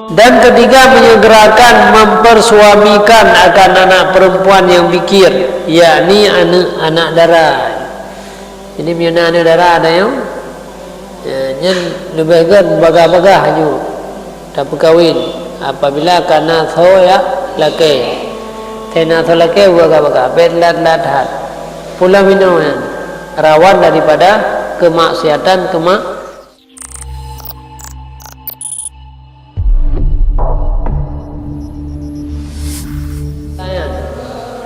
Dan ketiga, menyegerakan mempersuamikan akan anak perempuan yang bikir, yakni anak darah. Ini punya anak darah ada yang lebih kan bagah-bagah je tak berkahwin. Apabila kana thoya laki tena tho laki bagah-bagah bedlat hat pula minum rawan daripada kemaksiatan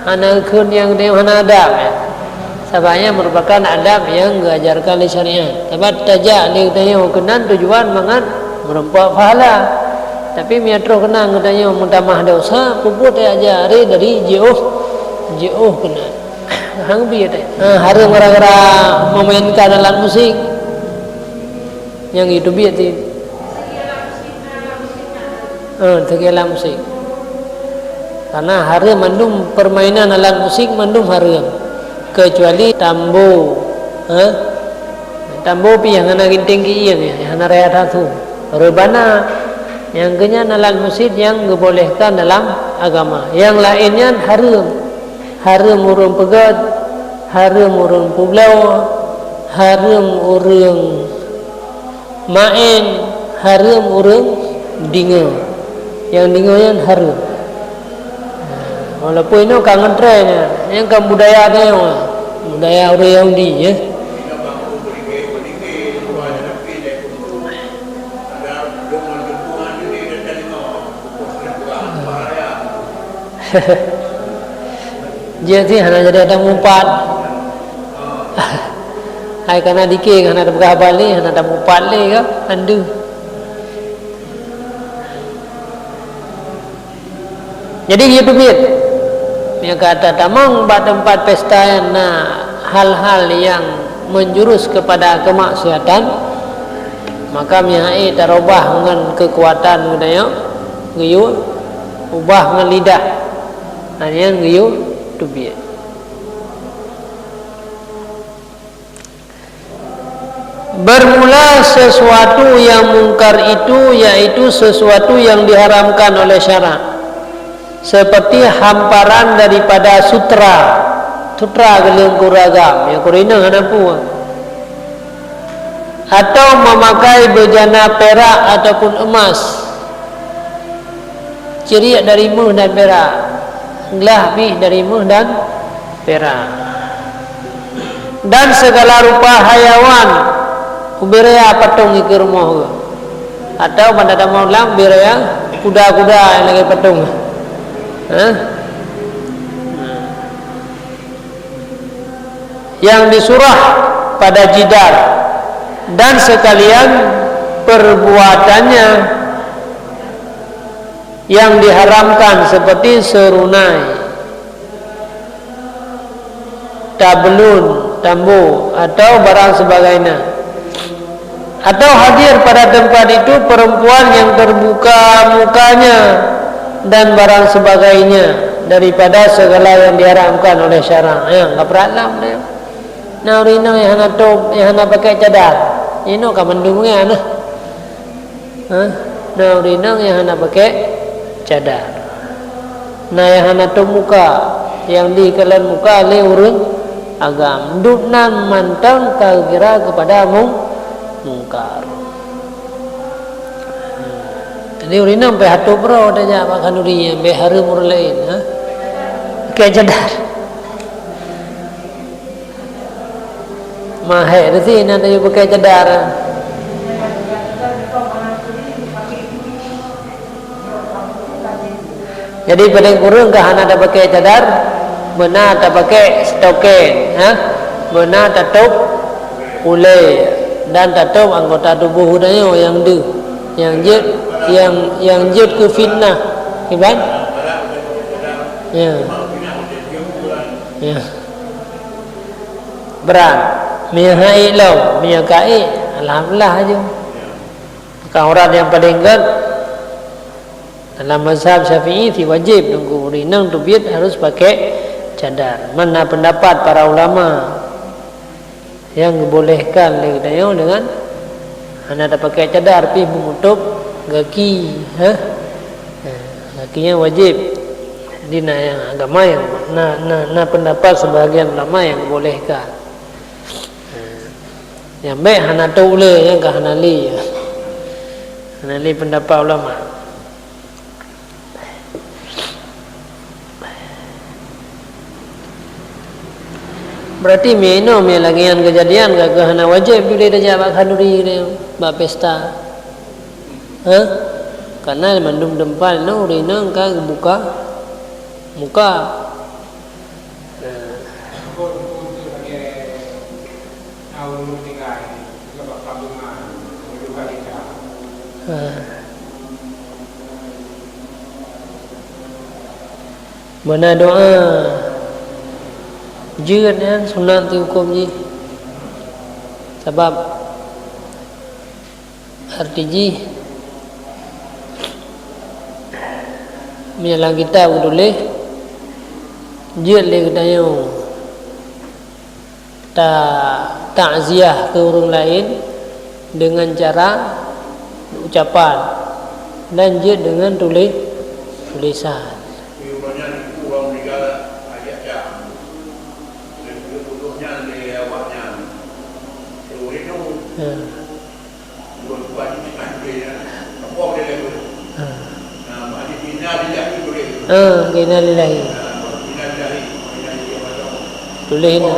hana kun yang dia hana adab sebabnya merupakan adab yang diajarkan oleh syariat. Sebab tajak dia katanya kenan tujuan mangan merempuak pahala. Tapi miatro kenang katanya mentamah dosa puput dia ajari dari jauh kena. Hang bi kata. Hari gara-gara memainkan alat musik yang itu biar ti. Tegela musik. Karena haram mandum permainan alat musik mandum haram kecuali tambo tambo pi yang ana ginting ki yang ana raya satu rebana yang kenya alat musik yang dibolehkan dalam agama. Yang lainnya haram urang pegat, haram urang pulau, haram urang main, haram urang dingo. Yang dingo yang haram. Walaupun itu kangen trennya, yang kan budaya dia, budaya orang Yahudi, ya. Jadi hanya jadi ada mumpat. Hai karena dikir, karena ada berkah balik, karena ada mumpat leh, kan? Andu. Jadi gitu biar. Yang kata tamang pada tempat pesta yang hal-hal yang menjurus kepada kemaksiatan, maka mihai terubah dengan kekuatan budaya giyu ubah dengan lidah hanya giyu tubiat. Bermula sesuatu yang mungkar itu yaitu sesuatu yang diharamkan oleh syarak, seperti hamparan daripada sutra geleng kuragam yang kurina hanapu, atau memakai bejana perak ataupun emas, ceria dari emas dan perak, gelah bih dari emas dan perak, dan segala rupa hayawan ubiraya patung ke rumah, atau pada tamu ulang biraya kuda-kuda yang lagi patung. Yang disurah pada jidar, dan sekalian perbuatannya yang diharamkan seperti serunai, tablun, tambu atau barang sebagainya, atau hadir pada tempat itu perempuan yang terbuka mukanya dan barang sebagainya daripada segala yang diharamkan oleh syarak. Enggak peralam dia. Nah, urina yang hana top, yang hana pakai cadar. Ini kan mendungnya nah. Nah, urina yang hana pakai cadar. Nah, yang hana top muka, yang di kelan muka le urang agam. Duknan mantang kira kepada mungkar. Ini urina sampai hatu bro tanya makan urinya, sampai harum urang lain, kayak cadar. Mahal tu sih nanti you pakai cadar. Jadi paling kurang kah hana tak pakai cadar, benar tak pakai stoken, benar tak top ulai dan tak top anggota tubuh dia yang du, yang jet. Yang jut ke fitnah, kan? Ya. Berat. Mihai lau, mihakai, alhamdulillah aja. orang yang paling kan dalam mazhab Syafi'i wajib tunggu rinang tubiat harus pakai cadar. Mana pendapat para ulama yang dibolehkan dengan anda ada pakai cadar tapi menutup kaki, kakinya wajib. Jadi yang agama yang pendapat sebahagian ulama yang dibolehkan. Yang baik hana taule yang ke hanali. Hanali pendapat ulama. Berarti minum yang lagi yang kejadian gak hana wajib bila dah jawab kanduri ni bak pesta. Karena mandum dempal no rina ka buka muka. Mana doa Jern kan sunat tu hukum je. Sebab arti je menyalang kita boleh Jern le katanya takziah ke orang lain dengan cara ucapan dan Jern dengan tulisan. Kena lillahi. Tulis ni.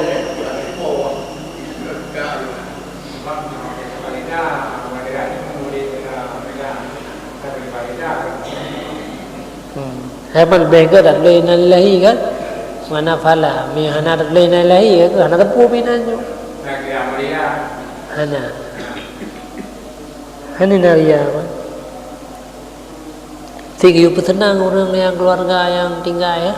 Hebat lebih ke tak boleh lillahi kan? Mana fala, mi hana tak boleh lillahi ke? Hana tepu pinannya. Hana naria kan? Tiga petenang orang yang keluarga yang tinggal ya.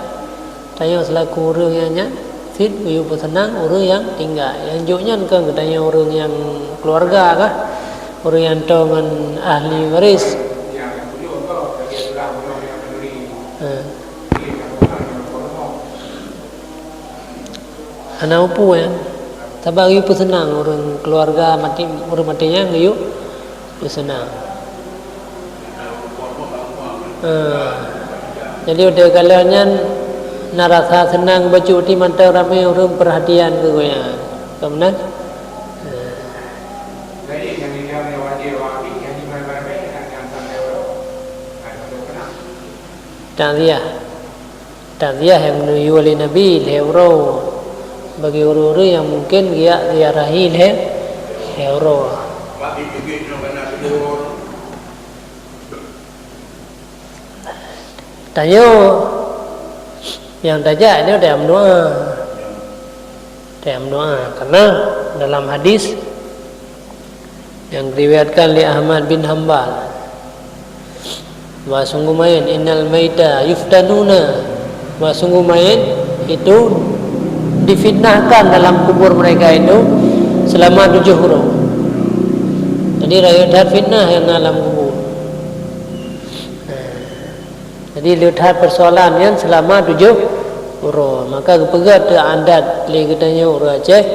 Tanya selaku orang yang nya, fit you petenang orang yang tinggal. Yang joknya kan katanya orang yang keluarga kah? Orang yang tahu dengan ahli waris. Anak upu ya. Tabak you petenang orang keluarga mati orang matinya you petenang. Jadi udah kalanya narasa senang baju di mata ramai orang perhatian ke goyang. Kemudian Ta'ziyah yang menuju oleh Nabi lehuro bagi orang-orang yang mungkin dia ziarahi lehuro. Tanya yang tajak ini dalam doa. Karena dalam hadis yang diriwayatkan oleh Ahmad bin Hanbal, wa sungguh main innal maita yuftanuna, wa sungguh main itu difitnahkan dalam kubur mereka itu selama 7 huruf. Jadi rakyat fitnah yang dalam kubur. Jadi lihat persoalan yang selama 7 huruf. Maka kepegat adat li katanya orang Aceh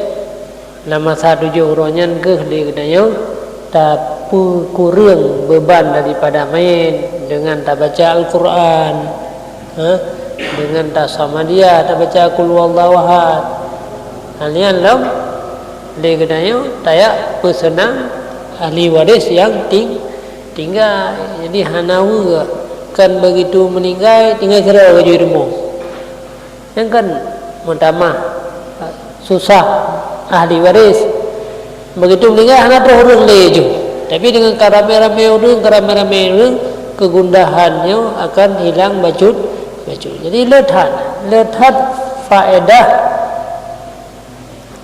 lama 7 hurufnya ke li katanya tak kurang beban daripada main dengan tak baca Al-Quran, dengan tak sama dia tak baca Qul Huwallahu Ahad. Kalian lam li katanya tayak pesenang ahli waris yang tinggal. Jadi hanawa kan begitu meninggal tinggal kira baju rumah. Yang kan mutamah susah ahli waris. Begitu meninggal anak terhurung leju. Tapi dengan rame-rame orang kegundahannya akan hilang baju. Jadi lethat faedah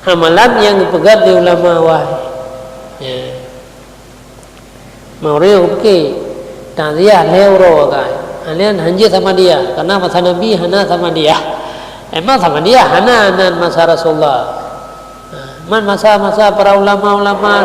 amalan yang dipegang di ulama wahai. Ya. Mau okey. Ta'ziyah lehuro kan. Kalian hanji sama dia karena masa Nabi hana sama dia. Emang sama dia hana nan masa Rasulullah. Man masa para ulama-ulama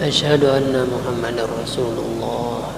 Asyhadu anna Muhammadar Rasulullah.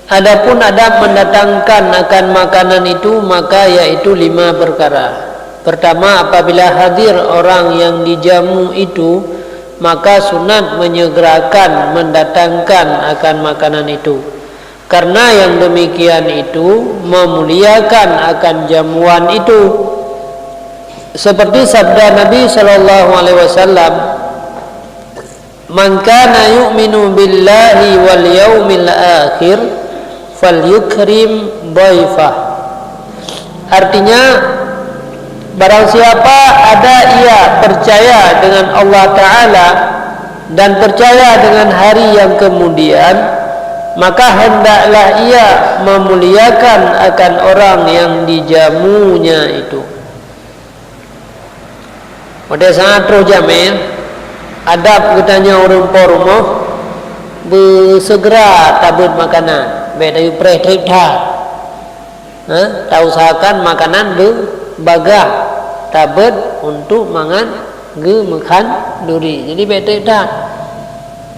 Adapun adab mendatangkan akan makanan itu, maka yaitu 5 perkara. Pertama, apabila hadir orang yang dijamu itu, maka sunat menyegerakan mendatangkan akan makanan itu, karena yang demikian itu memuliakan akan jamuan itu. Seperti sabda Nabi sallallahu alaihi wasallam, "Man kana yu'minu billahi wal yaumil akhir falyukrim dhaifah." Artinya, barang siapa ada ia percaya dengan Allah Ta'ala dan percaya dengan hari yang kemudian, maka hendaklah ia memuliakan akan orang yang dijamunya itu. Pada saat roh jame, adab katanya orang rumah bersegera tabut makanan beda yu preh trip tha tak usahakan makanan berbagah tabut untuk mangan ge makan duri jadi beda trip tha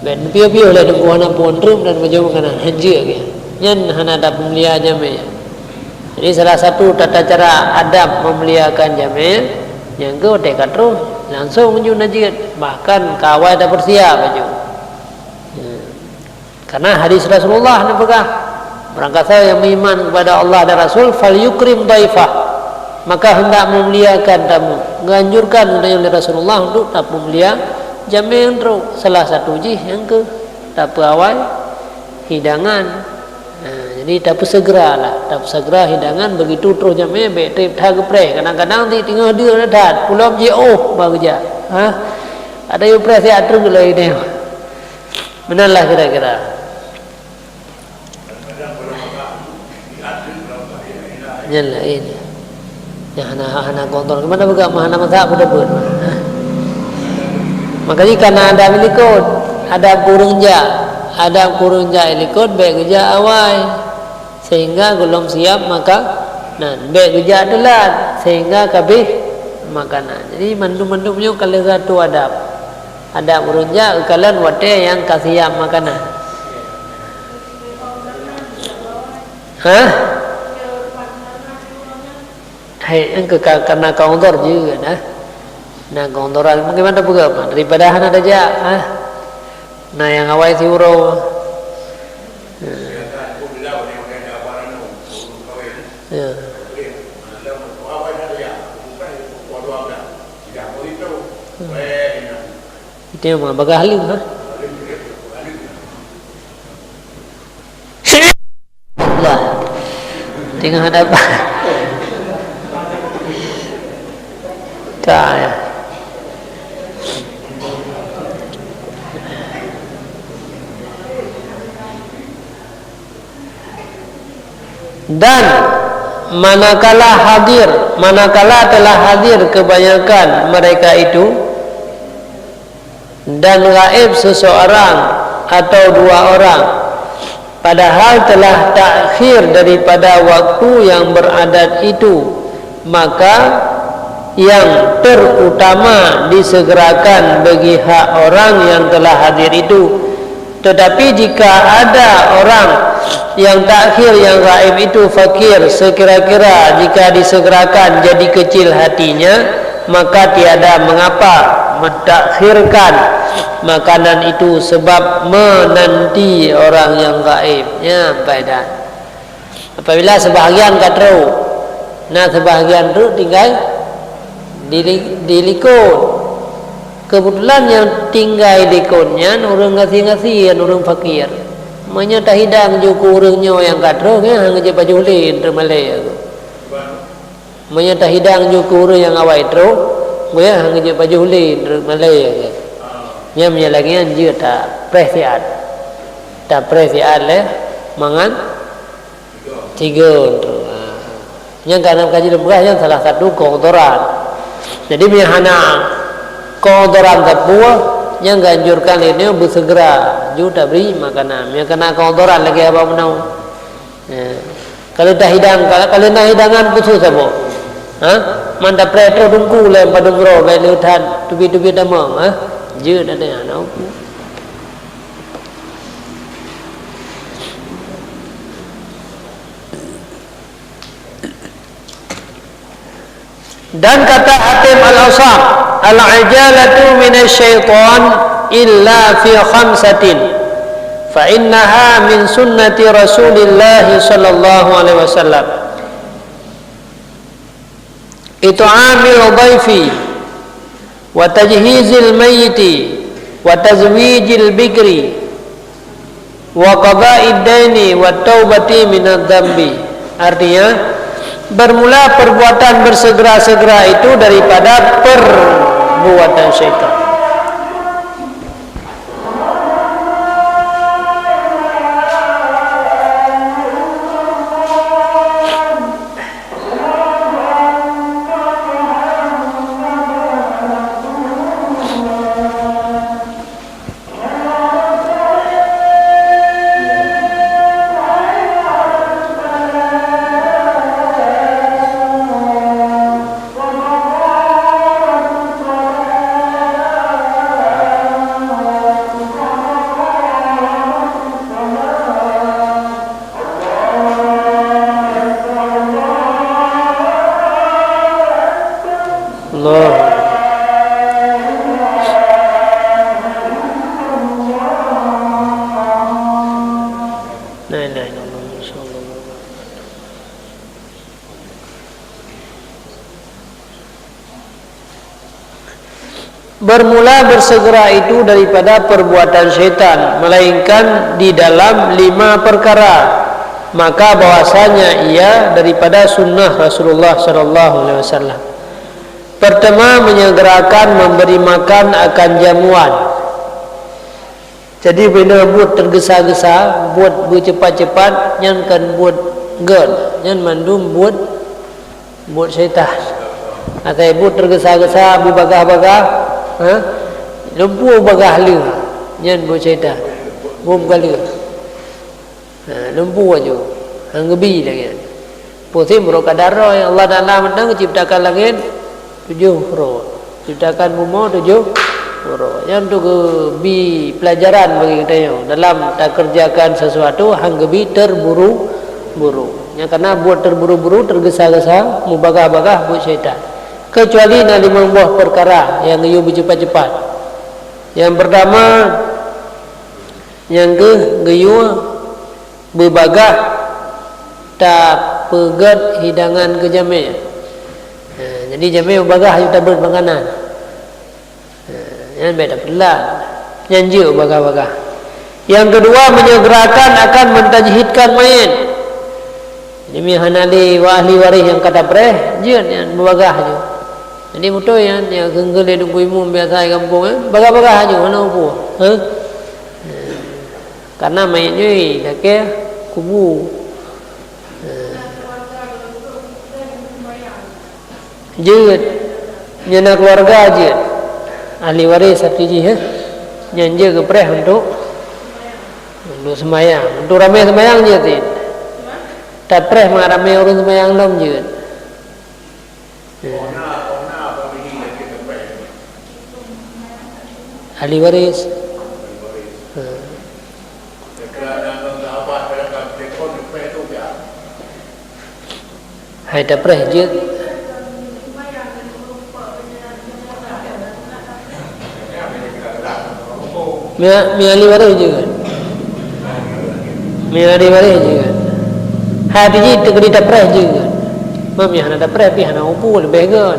ben piu-piu le dengku hana pon rum dan baju makanan hanje ke nyen hana ada pemulia jame jadi salah satu tata cara adab memuliakan jame yang ke dekat terus langsung menuju najis bahkan kawai dah bersiap baju karena hadis Rasulullah ni pegah barangkali saya yang beriman kepada Allah dan Rasul fal yukrim dhaifah maka hendak memuliakan tamu menganjurkan oleh Rasulullah untuk tak memulia jamin terus salah satu yang ke tak awal hidangan jadi tak segera hidangan begitu terus jamin baik trip dah gepreh kadang-kadang di tengah dia dah pulau je baru je ada yang press ya terus lagi ni benarlah kira-kira nyala ini ya hana kontrol kemana buka hana masak budak pun makanya karena ada milikut ada kurung ja ilikut baik kerja awal sehingga belum siap maka baik kerja telat sehingga habis makanan jadi mandu-mandu punya kalau satu ada kurung ja kalian wate yang kasih siap makanan karena kauntor juga nah kauntoran bagaimana pula daripada hana aja nah yang awal si uro ya itu yang mah bagah halim lah tinggal ada apa ya. Dan manakala telah hadir kebanyakan mereka itu dan gaib seseorang atau dua orang padahal telah takhir daripada waktu yang beradat itu maka yang terutama disegerakan bagi hak orang yang telah hadir itu tetapi jika ada orang yang takhir yang gaib itu fakir sekira-kira jika disegerakan jadi kecil hatinya maka tiada mengapa mentakhirkan makanan itu sebab menanti orang yang gaibnya faedah apabila sebahagian katro sebahagian tu tinggal di likut kebetulan yang tinggal di likunnya orang ngasih-ngasih orang fakir maknanya tak hidang juga orangnya yang katro hang je baju lin termalai aku maknanya tak hidang juga orang yang awal itu hang je baju lin termalai aku nya lagi anjir tak presiat le mangan tiga tu yang karena kaji lembaga yang salah satu kotoran jadi hana kotoran terbuah yang ganjurkan ini bersegera juga beri makanan yang kena kotoran lagi apa menau kalau dah hidangan khusus apa manda preto dungku lem padung ro le leutan tubi-tubi damang je ada anak dan kata Hatim Al-Asam al-ajalatu minasyaitan illa fi khamsatin fa innaha min sunnati Rasulillah sallallahu alaihi wasallam it'amil dhaifi wa tajhizil mayyiti wa tazwijil bikri wa qada'id daini wa taubati minadz dzambi artinya bermula perbuatan bersegera-segera itu daripada perbuatan syaitan. bermula bersegera itu daripada perbuatan syaitan, melainkan di dalam 5 perkara. Maka bahwasanya ia daripada sunnah Rasulullah sallallahu alaihi wasallam. Pertama, menyegerakan memberi makan akan jamuan. Jadi bila buat tergesa-gesa, buat bercepat-cepat, yang kan buat gerd, yang mandum buat syaitan. Atau buat tergesa-gesa, berbagah-bagah, lempu bagah le, yang buat syaitan. Buat gala. Lempu aja. Hang gebi lagi. Pusing bro kadar yang Allah Taala menang ciptakan langit 7 huruf. Ciptakan bumi 7 huruf. Yang tu gebi pelajaran bagi kita yang dalam tak kerjakan sesuatu hang gebi terburu-buru. Yang karena buat terburu-buru, tergesa-gesa, mubagah-bagah buat syaitan. Kecuali nak 5 buah perkara yang you bercepat-cepat. Yang pertama, yang geyu berbagah tak pegat hidangan ke jami'. Jadi jami' berbagah you tak bermakanan. Yang beda pelan. Nyanji berbagah-bagah. Yang kedua, menyegerakan akan mentajhidkan mayit. Jadi hanali wa ahli waris yang kata preh, jian yang berbagah je. Jadi betul yang genggele duk imum biasa di kampung bagah-bagah aja mana upu. Karena mayitnya dak ke kubu. Jeut nyana keluarga je. Ahli waris sapiji nyanje ke preh untuk sembahyang. Untuk ramai sembahyang je tin. Tak preh ramai orang sembahyang lom je. Ahli waris. Hai tak preh je. Mi ahli waris je kan. Mi ahli waris je kan. Hati je tegeri tak preh je kan. Mam yang ada preh pi hana upu lebih kan.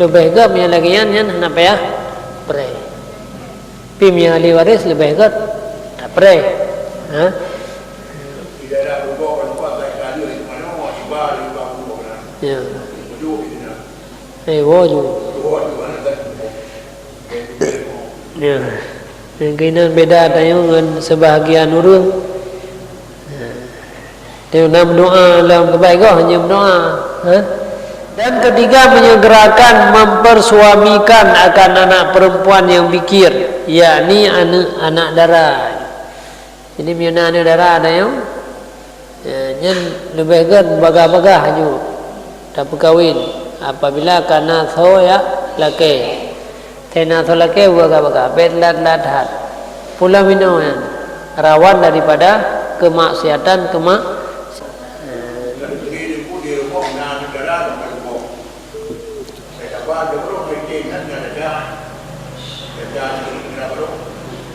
Lebih gam yang lagi yang hana payah preh. Pi mi ahli waris lebih kan tak preh. Ha? Tidak ada ubah tempat saya kali di mana ibadah ya. Woju. Ya. Keinginan beda dengan sebahagian orang. Dia nak berdoa dalam kebaikan hanya berdoa. Dan ketiga, menyegerakan mempersuamikan akan anak perempuan yang bikir, yakni anak darah. Jadi mina anak darah ada yang lebih kan bagah-bagah je. Tak berkahwin apabila kana thoya laki tena tho laki bagah-bagah betlat-lat hat pula minum rawan daripada kemaksiatan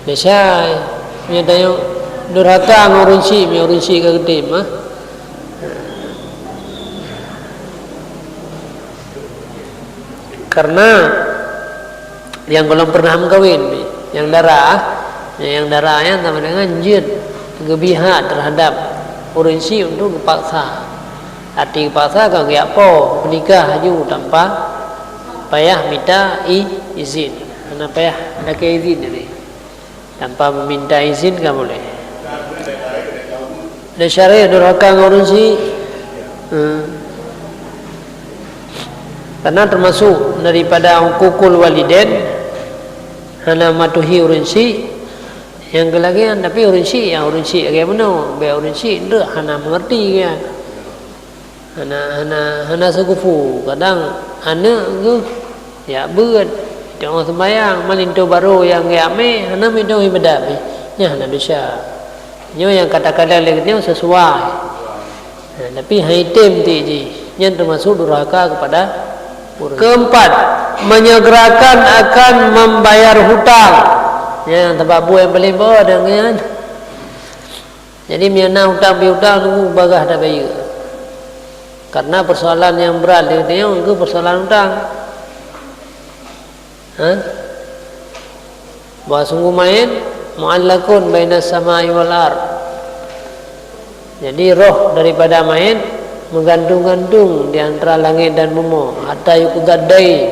biasa nya dayo durhaka ngurunsi ke gede mah. Karena yang belum pernah mengkawin, yang darahnya sama dengan jin kebihat terhadap urgensi untuk dipaksa. Hati paksa kalau dia apa menikah haju tanpa payah minta izin. Karena payah ada ke izin ini. Tanpa meminta izin kan boleh. Ada syariat durhaka urgensi. Karena termasuk daripada hukukul walidain hana matuhi urunsi yang kelagian tapi urunsi kayak mana be urunsi ndak hana mengerti kan hana sekufu kadang hana tu ya beut jangan sembahyang malinto baru yang me hana minto ibadah nya hana bisa nyo yang kata-kata legitnya sesuai tapi haitem ti yang termasuk durhaka kepada. Keempat, menyegerakan akan membayar hutang. Ya, tempat buah yang paling bawah dengan. Jadi miana hutang tunggu bagah dah bayar. Karena persoalan yang berat dia itu persoalan hutang. Bahwa sungguh main mu'allakun bainas samai wal ard. Jadi roh daripada main menggantung-gantung di antara langit dan bumi, hatta yuqdaddai,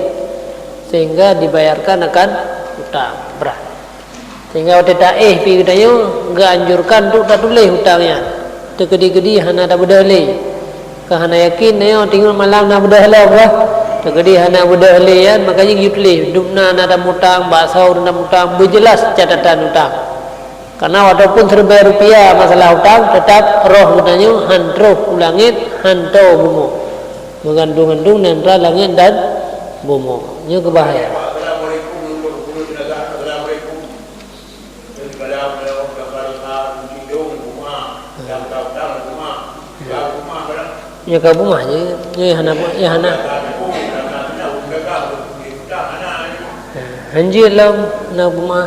sehingga dibayarkan akan hutang berat. Sehingga waktu taih pi katayo enggak anjurkan tu tak tulis hutangnya. Tegedi-gedi hana tak berdalih. Ka hana yakin ayo tinggal malam nak berdalih apa? Tegedi hana berdalih kan, makanya gitu tulis dupna ada hutang, bahasa ada hutang, berjelas catatan hutang. Karena walaupun serba rupiah masalah hutang, tetap roh katanya hantro langit, hantau bumi. Mengandung-andung antara langit dan bumi. Ini kebahayaan. Ya ke rumah je, ya hana, Anjir lah nak rumah.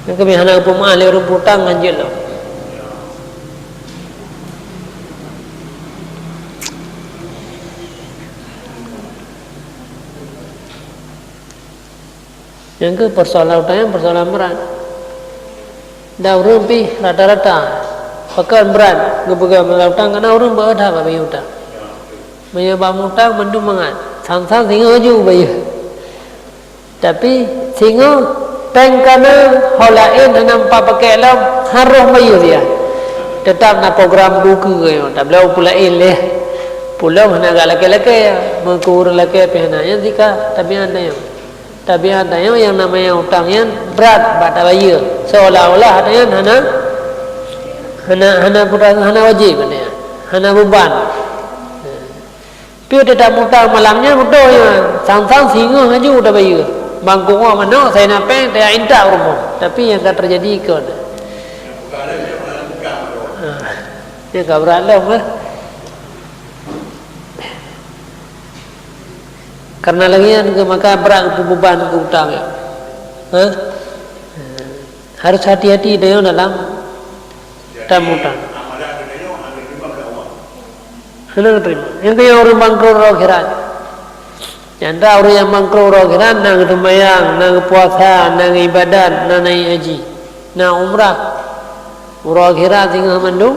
Kami hana rumah le rumputang anjir lah. Yang ke persoalan utama persoalan berat. Dah orang pi rata-rata pekan berat gepegang melutang karena orang berada apa bayi utang. Bayi bang utang mandu mangat. Sang-sang singa ju bayi. Tapi singa pengkana holain nampak pakai lam haruh bayi dia. Tetap na program buku ke tak belau pula leh. Pulau hana gak laki-laki mengkur laki pihana yang zika tabiat dia. Tabiat dia yang namanya hutangnya berat pada bayi. Seolah-olah adanya hana wajib dia. Hana beban. Piu tetap hutang malamnya betul ya. Sang-sang singa aja udah bayi. Bangku mana saya nak peng dia indah rumah. Tapi yang tak terjadi ikut. Dia tak berat lah. Karena lagi ke maka berat beban ke hutang ya. Harus hati-hati dia dalam hutang. Hendak terima. Yang kaya orang bangkrut akhirat. Yang orang yang bangkrut akhirat nang sembahyang, nang puasa, nang ibadat, nang naik haji, nang umrah. Orang akhirat tinggal mandung.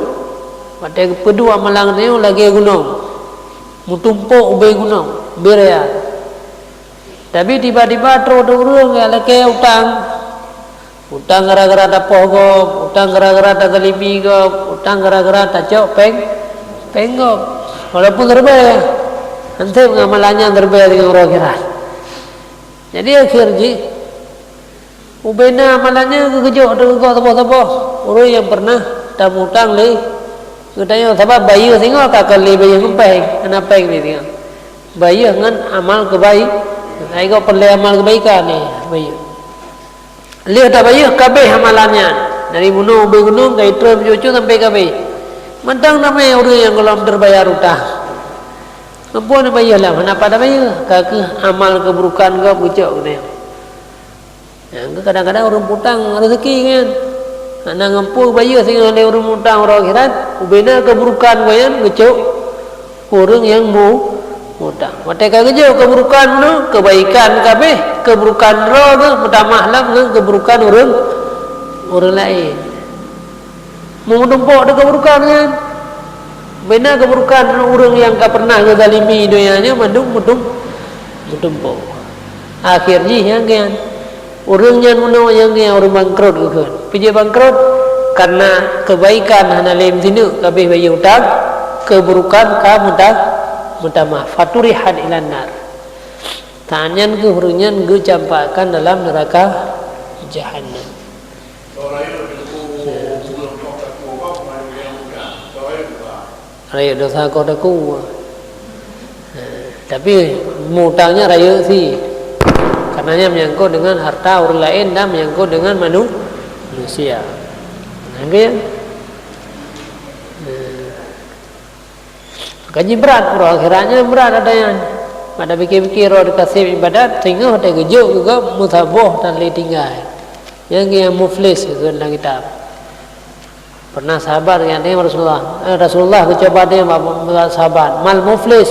Pada kedua malang dia lagi gunung. Mutumpuk ubay gunung, beraya. Tapi tiba-tiba terus-terus lagi hutang gara-gara dapoh gop, hutang gara-gara tak galibi gop, hutang gara-gara tak cok peng gop. Walaupun terbaik, nanti pengamalannya terbaik dengan orang akhirat. Jadi akhirnya, ubena amalannya kekejut dengan tapoh-tapoh. Orang yang pernah tak hutang le, katanya sebab bayi tengok kakak le bayi ngempeng, anak peng ni tengok. Bayi dengan amal kebaik. Saya kau perlu amal kebaikan ni, bayi. Lihat tak bayi, kabeh amalannya dari gunung ke Itram cucu sampai kabeh. Mentang namanya orang yang belum terbayar hutang. Mampuan bayi lah, mana pada bayi? Kaki amal keburukan kau bucok dia. Yang kadang-kadang orang hutang rezeki kan. Anak ngampu bayi sehingga ada orang hutang orang akhirat, ubena keburukan kau yang bucok orang yang mu hutang. Mereka kerja keburukan tu, kebaikan kabeh, keburukan roh tu, pertama lah keburukan orang lain. Mau tumpuk ada keburukan kan? Benar keburukan orang yang tak pernah kezalimi dunianya mutumpuk. Akhirnya yang kan orang yang orang bangkrut kan. Pergi bangkrut karena kebaikan hana lem sini kabeh bayi hutang, keburukan ka mutama faturihat ilan nar. Tanyan ke hurunyan ge campakkan dalam neraka jahannam. Raya dosa kau daku. Tapi mutangnya raya sih. Karenanya menyangkut dengan harta orang lain dan menyangkut dengan manusia. Nangge. Kaji berat, roh akhiratnya berat ada yang ada fikir-fikir roh dikasih ibadat sehingga ada gejuk juga mutaboh dan tinggal. yang muflis itu dalam kitab. Pernah sahabat yang tanya Rasulullah kecoba dia sahabat mal muflis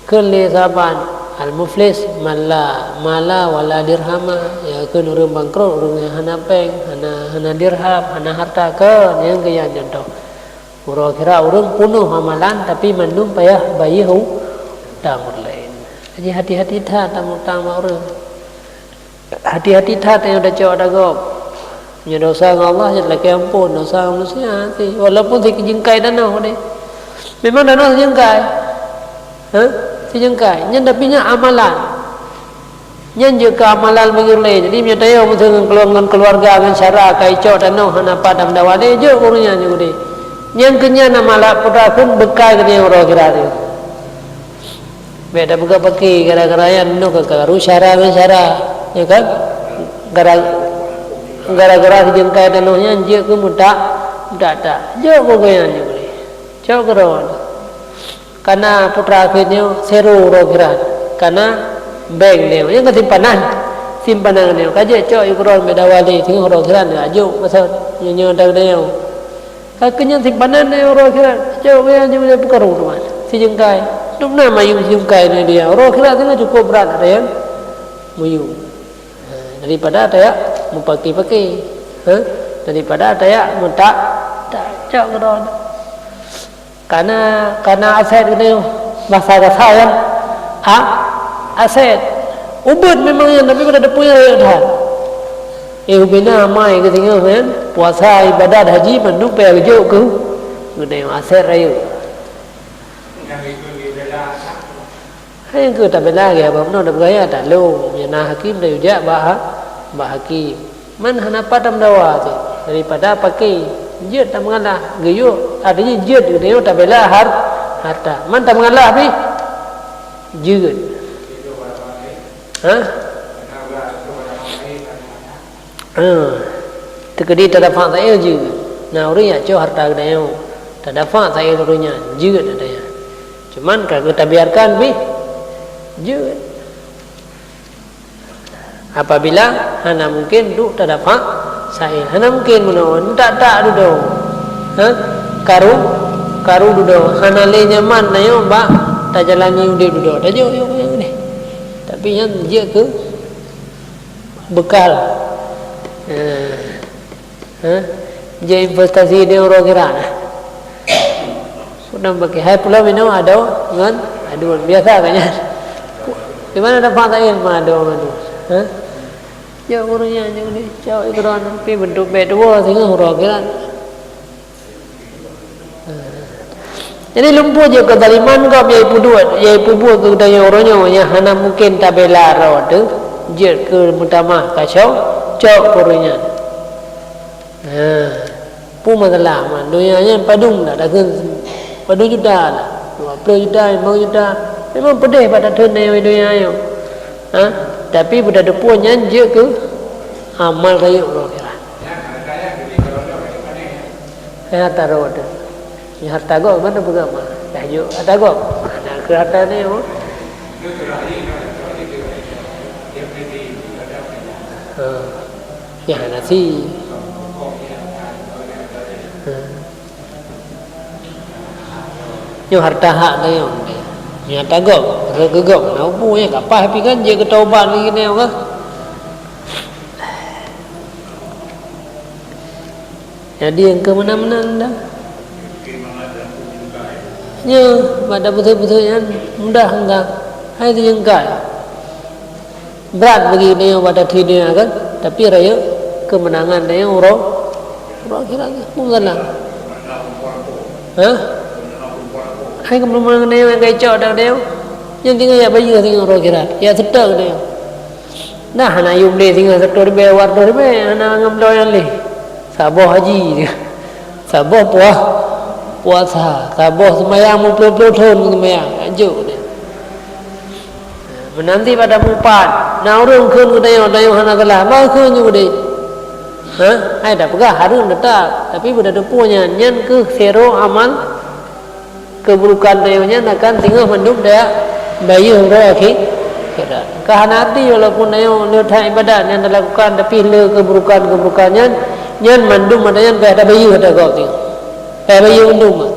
kelli sahabat al muflis mala wala dirhama ya kun urang bangkrut urang hana peng hana dirham hana harta ke yang kaya contoh urang kira urang penuh amalan tapi mandum payah bayi tamur lain. Jadi hati-hati tha tamu-tamu urang hati-hati tha yang dah cak dah gop nya dosa dengan Allah jadi lagi ampun dosa manusia nanti walaupun si jengkai danau ni memang danau jengkai si jengkai nya tapi nya amalan nya juga amalan mengirlai jadi nya tayo dengan keluarga dengan syara kai cok danau hana padam dawade je urangnya nyudi nya kenya nama la putra pun bekai kene ora kira dia beda buka pakai gara-gara yang no ke karu syara ya kan gara-gara si jengkai danaunya je ke muda tak je pokoknya je boleh cok keron karena putra akhirnya seru rogiran karena bank dia yang simpanan dia kaje cok ikron beda wali tengok rogiran ajuk pasal nyonya dak dia kakenya simpanan dia rogiran cok yang je boleh perkara teman si jengkai dumna mayu si jengkai ni dia rogiran tengok cukup berat ada yang mayu daripada ada ya pakai daripada ada ya tak cok keron karena aset ini bahasa kata kan aset ubud memangnya tapi pada punya dah ubina mai ke tinggal kan puasa ibadat haji manduk pe kerja ke guna aset raya hai ke tak bela ke apa benar dah beraya tak lu yana hakim dah ujak bah hakim man hana padam dawa tu daripada pakai je tak mengalah geyo adanya je dia tak bela harta man tak mengalah pi je terkedi tak dapat saya je nah orang yang jauh harta dia tak dapat saya orangnya je ada ya cuman kalau kita biarkan pi je apabila hana mungkin duk tak dapat saya hana mungkin menawan tak duduk karu duduk hana le nyaman na yo ba tak jalani udah duduk dah yo yang ni tapi yang dia ke bekal je investasi dia orang kira sudah pakai hai pula minum ada kan aduh biasa kayaknya di mana dapat saya mah ada orang ya orangnya yang ni jauh ikron tapi bentuk bedua sehingga orang kira jadi lumpuh je kezaliman kau yai pubuat ke daya orangnya yang hana mungkin tabela rawat je ke mutamah kacau cok orangnya pu masalah man dunianya padung dah kan padung juta lah 20 juta 50 juta memang pedih pada dunia dunia tapi pada depunya je ke amal kayu orang kira harta roda ni harta go mana berapa dah yo harta go ada ke harta ni ya nasi yo harta hak dia ni harta go gegok nak punya kapah tapi kan je ketaubat ni kena apa jadi yang ke mana-mana dah ya pada betul-betul yang mudah enggak hai tu jengkai berat bagi dia pada dunia kan tapi raya kemenangan dia orang kira mungkin hai kemenangan dia yang kacau dah dia yang tinggal ya bayi tinggal orang kira ya sedang dia nah anak yum dia tinggal sektor dia warna dia anak ngam doyan leh saboh haji dia saboh puasa saboh semayang mempeluk-peluk tahun semayang ajuk dia menanti pada empat nah orang kun kudaya hana kalah mau kun juga dia hai dah pegah harum letak tapi pada depunya nyan ke zero amal keburukan dia akan tinggal menduk dia bayi orang akhirat. Kehanati walaupun dia thai ibadat yang dilakukan tapi le keburukan-keburukannya nyen mandum ada yang dah bayu ada kau tu. Bayu undum.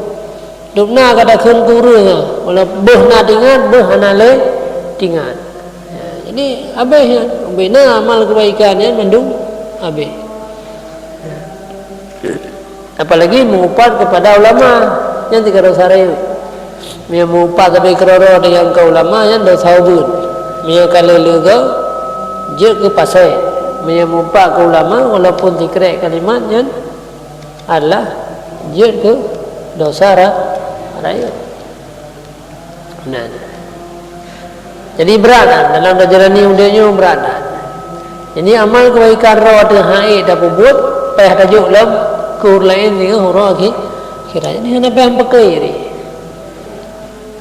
Dupna kata khun kurang wala beh na tingan beh hana le tingan. Jadi abeh ya, bina amal kebaikannya mandum abeh. Apalagi mengupat kepada ulama yang tiga dosa rayu. Mia mengupat tapi kerana dengan kau ulama yang dosa ubud. Mia kalau lega je ke pasai. Mia mengupat ke ulama walaupun dikerek kalimatnya adalah je ke dosa rayu. Nah. Jadi berat dalam jalani udahnya berat. Jadi amal kebaikan roh tu hai dah buat payah tajuk lam kur lain ni huruf kira ini hanya payah pakai ni.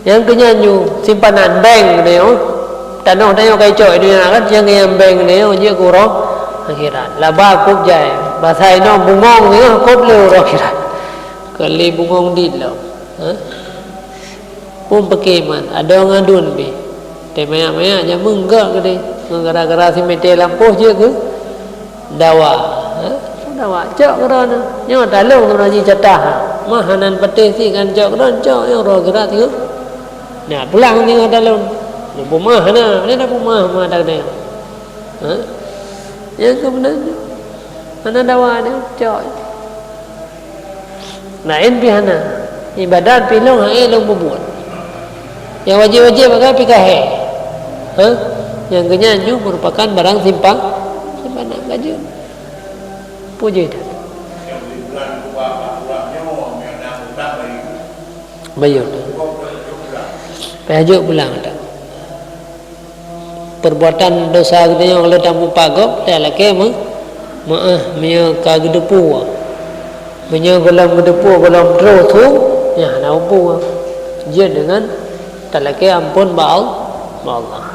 Yang kenyanyu simpanan bank ni tanah dia kai coy dia kan yang bank ni je kurang akhirat. Laba kup jai bahasa ino bungong ni kup leu akhirat. Kali bungong di lau. Pun pakai man ada ngadun be. Temaya-maya aja menggak ke dia. Gara-gara si mete lampuh je ke dawa. Dawa cak kerana nyo talung tu raji catah. Mahanan petih si kan cak kerana cak yang roh gerak tu. Nah, pulang ni talung. Ni rumah nah, ni dah rumah dah dia. Yang kebenarnya mana dawa dia cak. Lain pihana. Ibadat pilong hai long buat. Yang wajib-wajib maka pikah yang kenyanyu merupakan barang simpanan baju puji dah bayar pajuk pulang dah perbuatan dosa kita yang kalau tamu pagop tak lagi maah mia kagedepu mia golam gedepu golam terus tu ya naupu je dengan tak lagi ampun Allah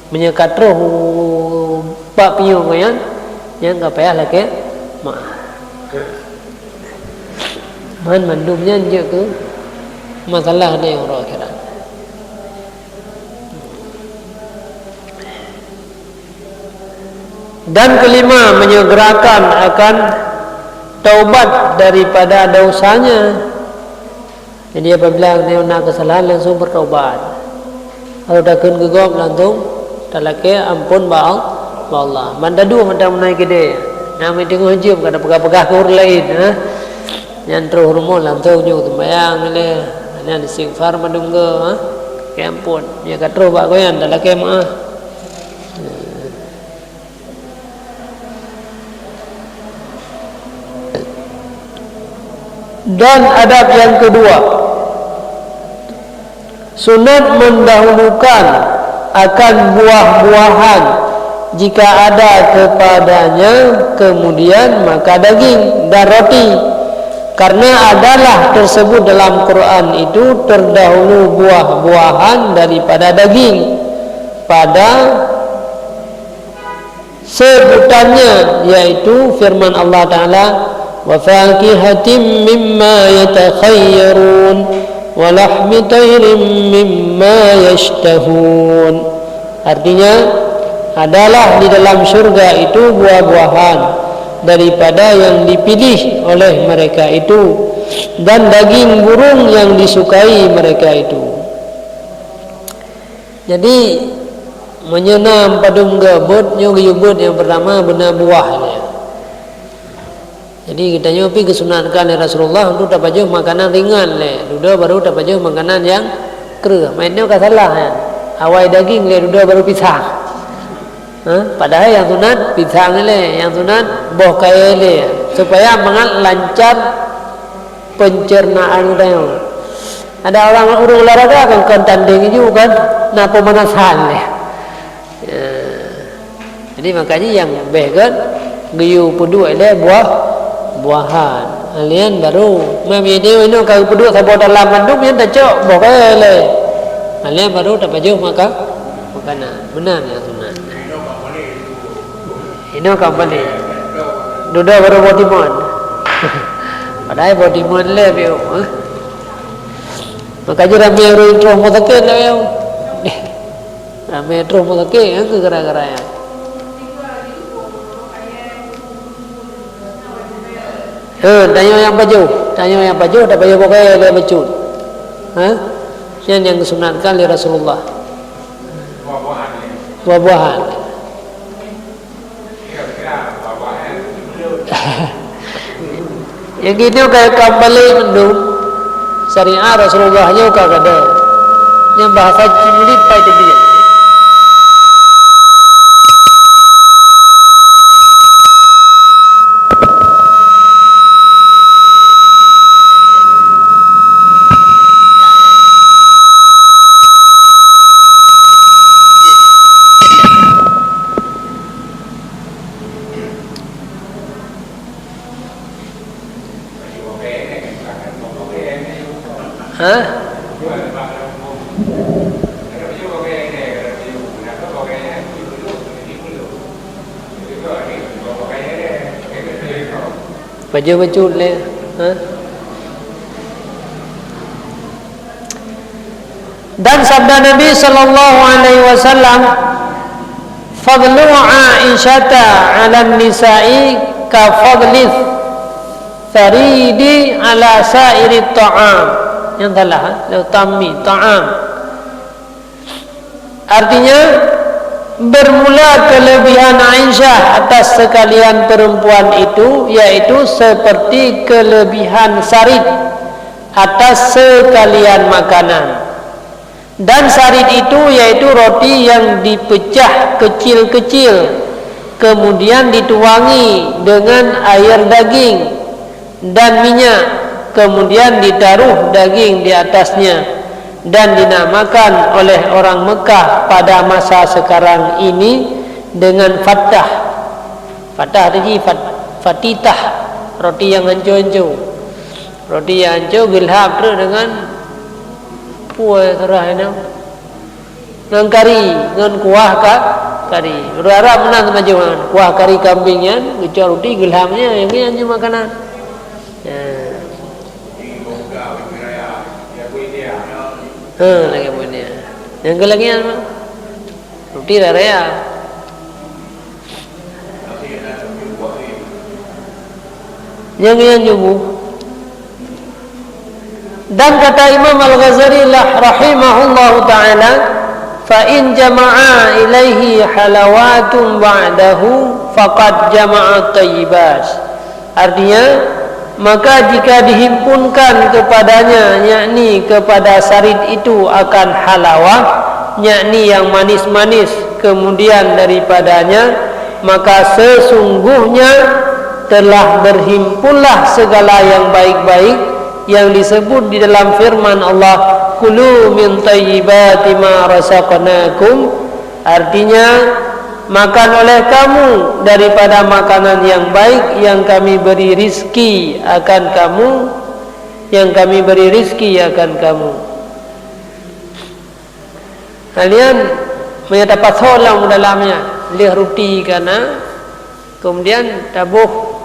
menyekat roh bab piung yang tak payah lagi man mandumnya je ke masalah ni orang akhirat. Dan kelima menyegerakan akan taubat daripada dosanya. Jadi apabila dia nak kesalahan langsung bertaubat. Kalau dah kun gegop langsung talake ampun Allah. Mandadu macam naik gede. Nama tengok hujum kada pegah-pegah ke orang lain Yang terus rumah langsung nyu sembayang le. Ana istighfar madungga ke ampun. Dia kat terus bak koyan talake maah. Dan adab yang kedua, sunat mendahulukan akan buah-buahan jika ada kepadanya, kemudian maka daging dan roti, karena adalah tersebut dalam Quran itu terdahulu buah-buahan daripada daging pada sebutannya, yaitu firman Allah Ta'ala wa fakihatin mimma yatakhayyarun wa lahmi tayrin mimma yashtahun. Artinya adalah di dalam syurga itu buah-buahan daripada yang dipilih oleh mereka itu, dan daging burung yang disukai mereka itu. Jadi menyenam padung gebut nyugubut yang pertama benar buahnya. Jadi kita nyopi kesunatkan oleh Rasulullah untuk dapat jauh makanan ringan le. Duda baru dapat jauh makanan yang kera. Mainnya kan salah kan. Awai daging le, duda baru pisang. Padahal yang sunat pisang le, yang sunat boh kaya le, supaya lancar pencernaan kita. Ada orang urung olahraga kan tanding juga kan, nak pemanasan le. Jadi makanya yang began giyu pedua le buahan alien baru mami dia ini kalau pedua sabot dalam mandum yang dah cok bokai le alien baru dapat jauh maka makanan benar ya sunat ini company duda baru botimon padahal botimon le bio maka jadi ramai orang intro motokin le bio metro mulake ke gara-gara ya. Tanya yang baju ada baju pakai dia baju. Yang disunatkan oleh Rasulullah. Buah-buahan. Yang gitu kayak kembali mendung syariah Rasulullah nya kada. Yang bahasa Cimlit pai dia. Baju le. Dan sabda Nabi sallallahu alaihi wasallam, fadlu Aisyata 'ala nisa'i ka fadli faridi 'ala sa'iri ta'am. Yang telah tammi ta'am. Artinya bermula kelebihan Aisyah atas sekalian perempuan itu, yaitu seperti kelebihan sarid atas sekalian makanan. Dan sarid itu yaitu roti yang dipecah kecil-kecil, kemudian dituangi dengan air daging dan minyak, kemudian ditaruh daging di atasnya, dan dinamakan oleh orang Mekah pada masa sekarang ini dengan fatah. Fatah tadi fatitah, roti yang hancur-hancur. Roti yang hancur gelap tu dengan puai terah ini, dengan kari, dengan kuah kari. Berharap menang kemajuan kuah kari kambingnya, kecuali roti gelapnya yang ini hancur makanan. Lagi punya. Yang lagi apa? Roti raya. Yang jubu. Dan kata Imam Al-Ghazali rahimahullahu taala, fa in jama'a ilaihi halawatun ba'dahu faqad jama'a thayyibat. Artinya, maka jika dihimpunkan kepadanya, yakni kepada sarid itu akan halawah, yakni yang manis-manis, kemudian daripadanya, maka sesungguhnya telah berhimpunlah segala yang baik-baik yang disebut di dalam firman Allah, kulu min thayyibati ma razaqnakum. Artinya, makan oleh kamu daripada makanan yang baik yang kami beri rizki akan kamu, yang kami beri rizki akan kamu. Kalian mendapat solam dalamnya, lih roti kana, kemudian tabuh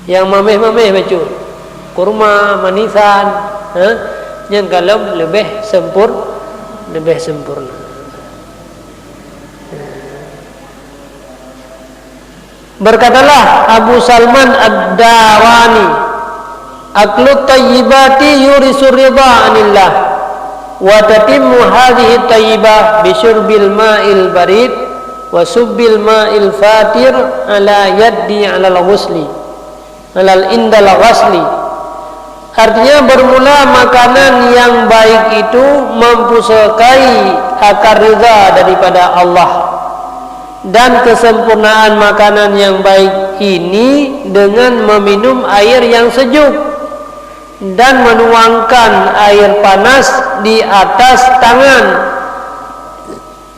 yang mameh-mameh baju, kurma, manisan, yang kalau lebih sempurna. Berkatalah Abu Salman Ad-Darani, aklu tayyibati yurisu ridha anillah, wa tatimmu hadhihi tayyibah bisyurbil ma'il barid wa subbil ma'il fatir ala yaddi alal ghusli alal indal ghasli. Artinya bermula makanan yang baik itu mempusakai akar ridha daripada Allah, dan kesempurnaan makanan yang baik ini dengan meminum air yang sejuk dan menuangkan air panas di atas tangan,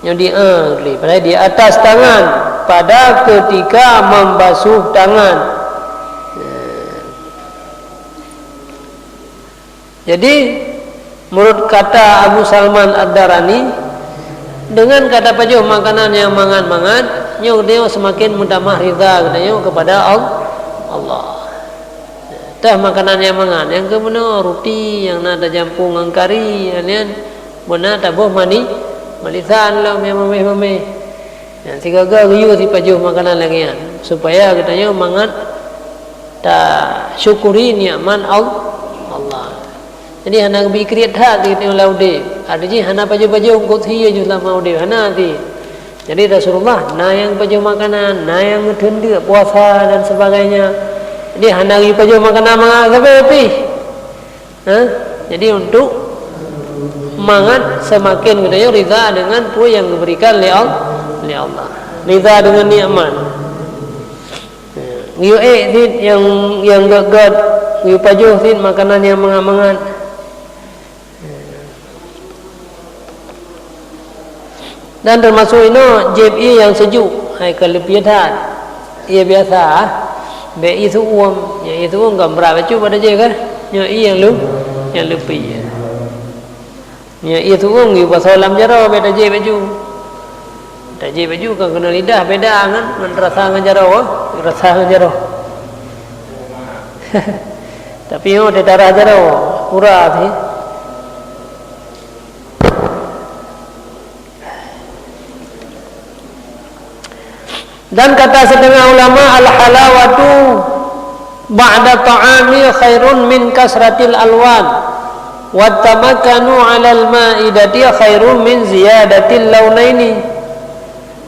di atas tangan pada ketika membasuh tangan. Jadi menurut kata Abu Salman Ad-Darani, dengan kata pajuh makanan yang mangan-mangan, dia semakin mudah ridha kepada Allah. Tah makanan yang mangan, yang kemudian roti yang ada jampung dengan kari, yang benar tabuh malisan lah memeh. Dan sigaga riu si pajuh makanan lagi supaya katanya mangat tak syukuri nikmat Allah. Jadi hana bikriat hak kita laude. Artinya hana pajuh-pajuh kau thiya juga mau de hana ti. Jadi Rasulullah na yang pajuh makanan, na yang tenda puasa dan sebagainya. Jadi hana ri pajuh makanan mangat sampai. Jadi untuk mangat semakin katanya rida dengan apa yang diberikan oleh Allah. Rida dengan nikmat. Yu tin yang gagad, yu pajuh tin makanan yang mangat-mangat. Dan termasuk ini jeb ia yang sejuk. Hai kelebihan. Ia biasa. Be itu uang, yang itu uang gambar baju pada je kan? Yang ia yang lebih. Yang itu uang yu pasal lam jaro beda je baju. Tak je baju kan kena lidah beda kan? Rasa dengan jaro, rasa dengan jaro. Tapi yo de darah jaro, pura sih. Dan kata setengah ulama al-halawatu ba'da ta'ami khairun min kasratil alwan wa tamakkanu 'alal ma'idati khairun min ziyadatil launaini.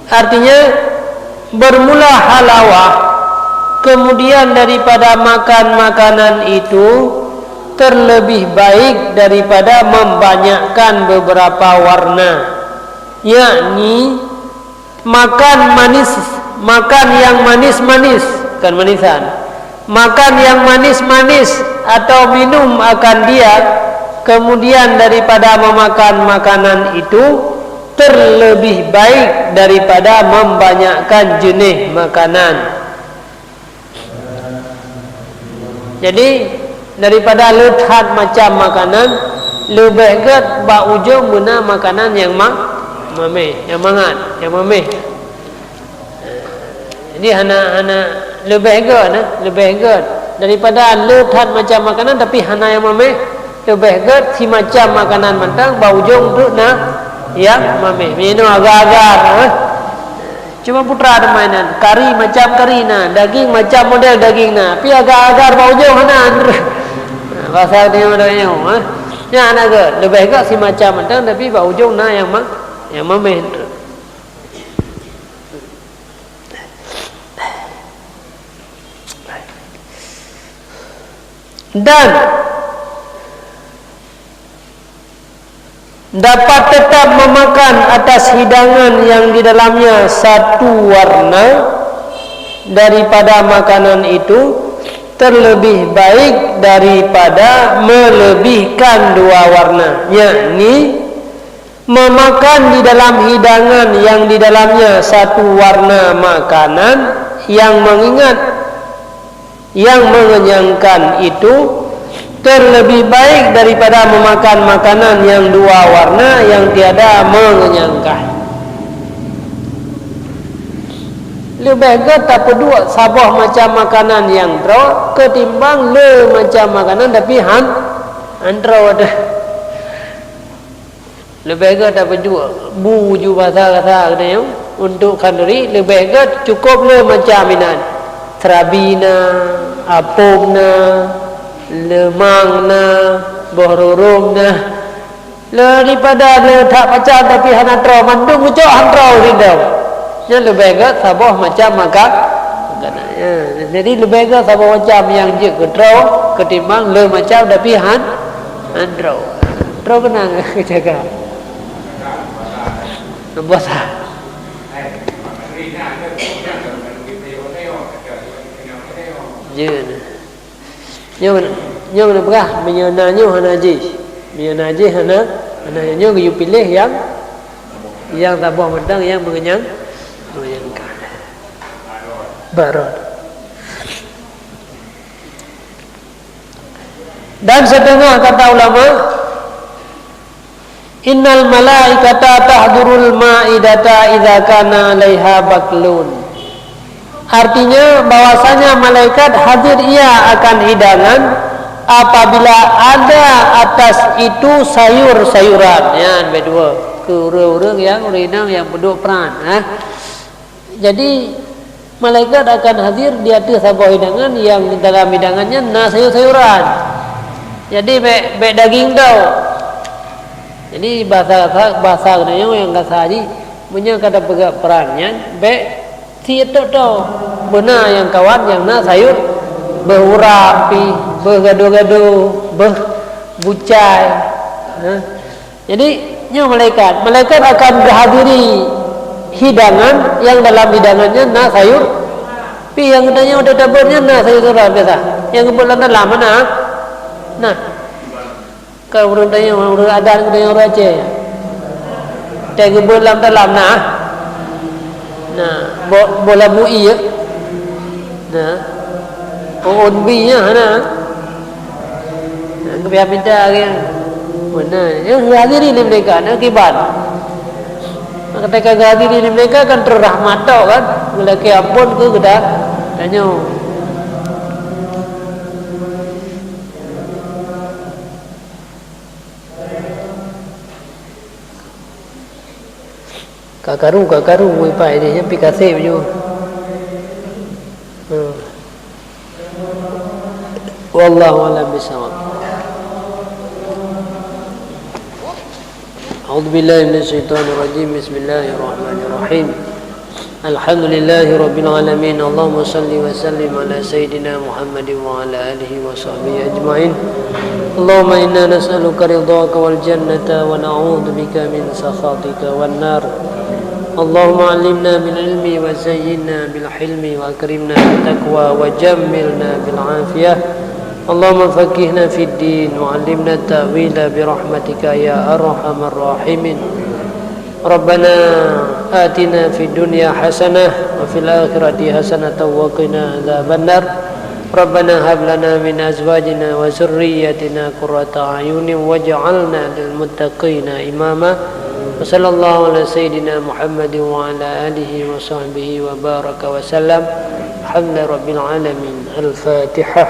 Artinya bermula halawah kemudian daripada makan makanan itu terlebih baik daripada membanyakkan beberapa warna, yakni makan manis, makan yang manis-manis, bukan manisan. Makan yang manis-manis atau minum akan dia kemudian daripada memakan makanan itu terlebih baik daripada membanyakkan jenis makanan. Jadi daripada lethat macam makanan lebih baik ba ujung guna makanan yang mameh, yang mangat, yang mameh. Jadi hana lebih baik daripada lethat macam makanan tapi hana yang mameh lebih baik si macam makanan mentang ba ujung tu yang mameh. Minum agar-agar. Cuma putra ada mainan kari macam kari daging macam model daging pi agar-agar ba ujung hana. Bahasa dia modalnya ya anak ke lebih baik si macam mentang tapi ba ujung yang mameh. Dan dapat tetap memakan atas hidangan yang di dalamnya satu warna daripada makanan itu terlebih baik daripada melebihkan dua warna, yakni memakan di dalam hidangan yang di dalamnya satu warna makanan yang mengenyangkan itu terlebih baik daripada memakan makanan yang dua warna yang tiada mengenyangkan. Lebih baik tak pedua sabah macam makanan yang draw ketimbang le macam makanan tapi draw ada. Lebih baik tak pedua buju bahasa kata katanya untuk kanduri lebih baik cukup le macam inan terabina, apomna, lemangna, bororomna, daripada le tak macam tapi hana draw mandung ucap draw rindau. Yang lebih baik sabah macam makanan. Jadi lebih baik sabah macam yang je ke draw ketimbang le macam tapi draw. Draw kena jaga. Puasa. Nyo nak berah menyenanyo hana ji. Menyenaji hana nyo you pilih yang tabah mentang yang mengenyangkan. Barat. Dan setengah kata ulama innal malaikata tahdurul ma'idata idza kana 'alaiha baklun. Artinya bahwasanya malaikat hadir ia akan hidangan apabila ada atas itu sayur-sayuran. Ya, berdua. orang-orang yang rinang yang penduk peran. Jadi malaikat akan hadir di atas sebuah hidangan yang dalam hidangannya sayur-sayuran. Jadi be daging tau. Jadi bahasa yang kata haji punya kata pegak perannya be tiada tau. Benar yang kawan yang sayur berurapi, bergaduh-gaduh, berbucai. Jadi malaikat akan berhadiri hidangan yang dalam hidangannya sayur. Tapi yang katanya udah dapurnya sayur-sayuran biasa. Yang kebetulan dalam mana? Kalau orang tanya orang adan katanya orang Aceh. Tapi kebetulan dalam bola bui ya. Unbi nya kebiasa minta yang mana? Yang hadiri ni mereka akibat. Ketika hadiri ni mereka kan terrahmat tau kan. Lelaki ampun ke kita tanya. Kakaru wipai dia pi kasih je. Wallahu a'lam bishawab. A'udzu billahi minasyaitonir rajim. Bismillahirrahmanirrahim. Alhamdulillahi rabbil alamin. Allahumma shalli wa sallim ala sayidina Muhammadin wa ala alihi wa sahbihi ajma'in. Allahumma inna nas'aluka ridhaka wal jannata wa na'udzu bika min sakhatika wan nar. اللهم علمنا من علمي وزينا بالحلم وأكرمنا بالتقوى وجملنا بالعافية. اللهم فقهنا في الدين وعلمنا التأويل برحمتك يا أرحم الراحمين. ربنا آتنا في الدنيا حسنة وفي الآخرة حسنة وقنا عذاب النار. ربنا هب لنا من أزواجنا وذريتنا قرة أعين واجعلنا للمتقين إماما. وصلى الله على سيدنا محمد وعلى آله وصحبه وبارك وسلم. الحمد لله رب العالمين. الفاتحة.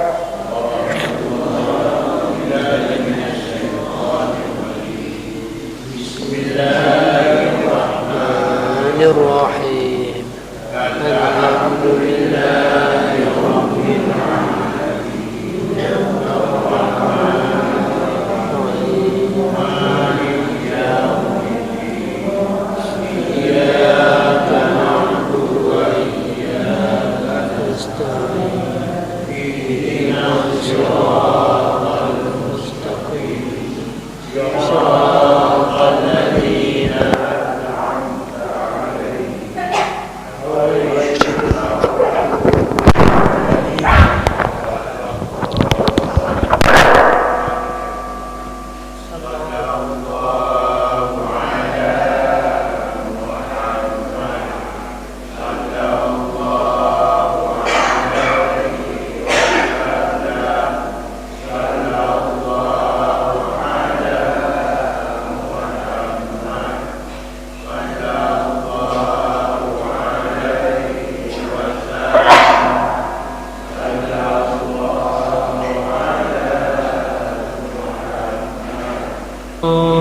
بسم الله الرحمن الرحيم. الحمد لله رب العالمين. Oh